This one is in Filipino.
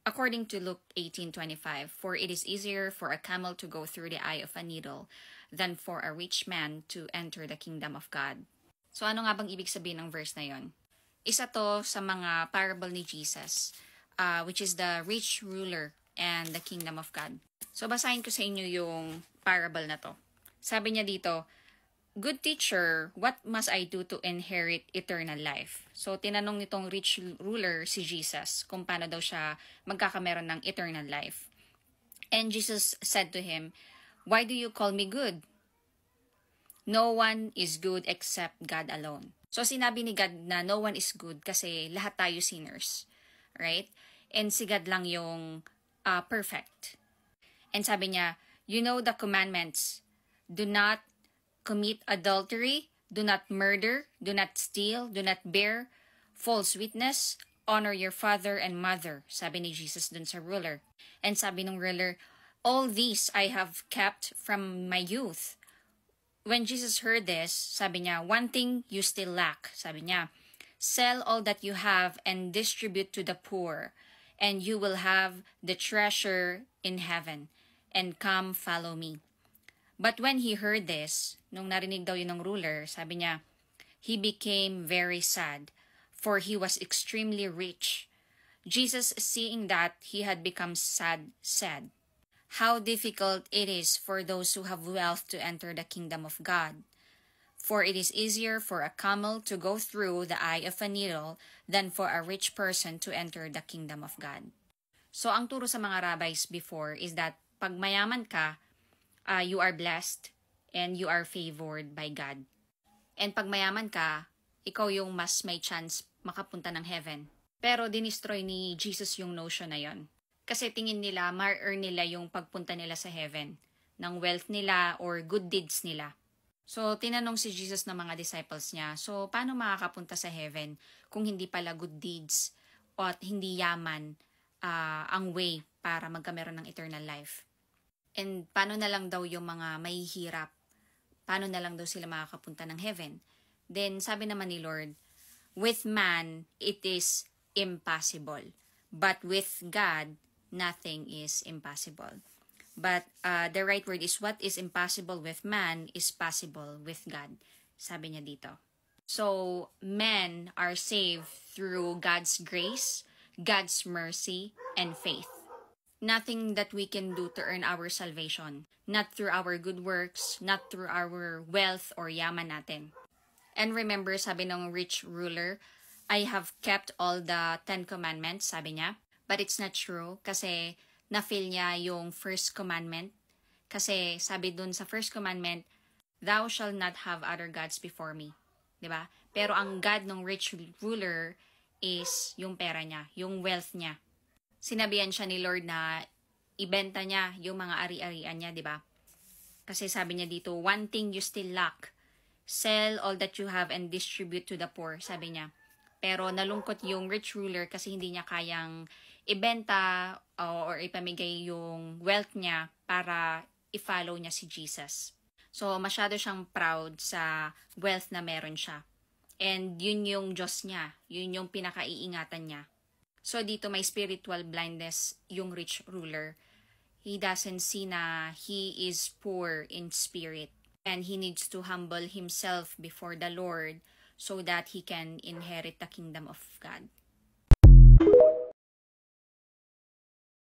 According to Luke 18:25, for it is easier for a camel to go through the eye of a needle than for a rich man to enter the kingdom of God. So ano nga bang ibig sabihin ng verse na yon? Isa to sa mga parable ni Jesus, which is the rich ruler and the kingdom of God. So basahin ko sa inyo yung parable na to. Sabi niya dito, "Good teacher, what must I do to inherit eternal life?" So, tinanong nitong rich ruler si Jesus kung paano daw siya magkakameron ng eternal life. And Jesus said to him, "Why do you call me good? No one is good except God alone." So, sinabi ni God na no one is good kasi lahat tayo sinners. Right? And si God lang yung perfect. And sabi niya, "You know the commandments. Do not commit adultery, do not murder, do not steal, do not bear false witness, honor your father and mother," sabi ni Jesus dun sa ruler. And sabi ng ruler, "All these I have kept from my youth." When Jesus heard this, sabi niya, "One thing you still lack," sabi niya, "Sell all that you have and distribute to the poor, and you will have the treasure in heaven, and come follow me." But when he heard this, nung narinig daw yun ng ruler, sabi niya, he became very sad, for he was extremely rich. Jesus, seeing that he had become sad, said, "How difficult it is for those who have wealth to enter the kingdom of God. For it is easier for a camel to go through the eye of a needle than for a rich person to enter the kingdom of God." So ang turo sa mga rabbis before is that pag mayaman ka, you are blessed and you are favored by God. And pag mayaman ka, ikaw yung mas may chance makapunta ng heaven. Pero dinistroy ni Jesus yung notion na yon. Kasi tingin nila, ma-earn nila yung pagpunta nila sa heaven, ng wealth nila or good deeds nila. So, tinanong si Jesus ng mga disciples niya, so paano makakapunta sa heaven kung hindi pala good deeds at hindi yaman ang way para magkameron ng eternal life? And paano na lang daw yung mga mahihirap? Paano na lang daw sila makakapunta ng heaven? Then, sabi naman ni Lord, with man, it is impossible. But with God, nothing is impossible. But the right word is, what is impossible with man is possible with God. Sabi niya dito. So, men are saved through God's grace, God's mercy, and faith. Nothing that we can do to earn our salvation. Not through our good works, not through our wealth or yaman natin. And remember, sabi ng rich ruler, "I have kept all the 10 commandments," sabi niya. But it's not true kasi na-feel niya yung first commandment. Kasi sabi dun sa first commandment, "Thou shalt not have other gods before me." Diba? Pero ang God ng rich ruler is yung pera niya, yung wealth niya. Sinabihan siya ni Lord na ibenta niya yung mga ari-arian niya, di ba? Kasi sabi niya dito, "One thing you still lack. Sell all that you have and distribute to the poor," sabi niya. Pero nalungkot yung rich ruler kasi hindi niya kayang ibenta or ipamigay yung wealth niya para i-follow niya si Jesus. So, masyado siyang proud sa wealth na meron siya. And yun yung Diyos niya. Yun yung pinakaiingatan niya. So, dito may spiritual blindness yung rich ruler. He doesn't see na he is poor in spirit. And he needs to humble himself before the Lord so that he can inherit the kingdom of God.